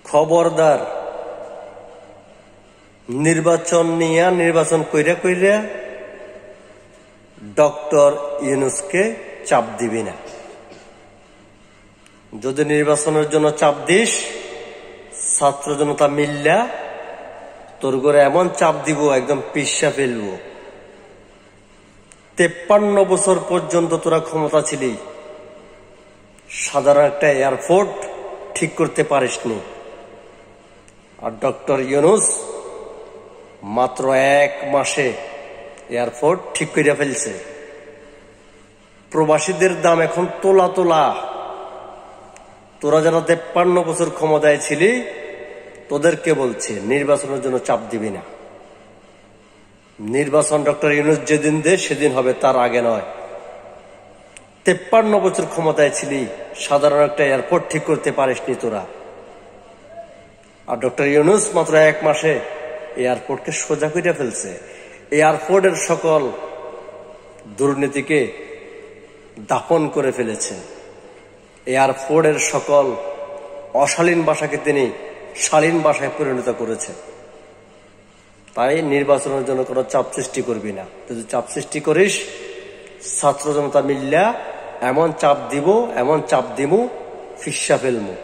খবরদার, নির্বাচন নিয়ে নির্বাচন কইরা কইরা ডক্টর ইউনূসকে চাপ দিবি না। যদি নির্বাচনের জন্য চাপ দিস, ছাত্র জনতা মিল্লা তোর ঘরে এমন চাপ দিব একদম পিষা ফেলবো। 53 বছর পর্যন্ত তোরা ক্ষমতা ছিলি, সাধারণ একটা এয়ারপোর্ট ঠিক করতে পারিসনি। আর ডক্টর ইউনূস মাত্র 1 মাসে এয়ারপোর্ট ঠিক করে ফেলছে। প্রবাসীদের দাম এখন তোলা তোলা। তোরা যারা 53 বছর ক্ষমতায় ছিলি, তোদেরকে বলছে নির্বাচনের জন্য চাপ দিবি না। নির্বাচন ডক্টর ইউনূস যেদিন দে সেদিন হবে, তার আগে নয়। 53 বছর ক্ষমতায় ছিলি, সাধারণ একটা এয়ারপোর্ট ঠিক করতে পারিসনি তোরা। আর ডক্টর ইউনূস মাত্র 1 মাসে এয়ারপোর্টকে সোজা করে ফেলছে। এয়ারপোর্টের সকল দুর্নীতিকে দাফন করে ফেলেছে। এয়ারপোর্টের সকল অশালীন ভাষাকে তিনি শালীন ভাষায় পরিণত করেছে। তাই নির্বাচনের জন্য কোনো চাপ সৃষ্টি করবি না। যদি চাপ সৃষ্টি করিস, ছাত্র জনতা মিল্লা এমন চাপ দিব, এমন চাপ দিব, ফিস্সা ফেলবো।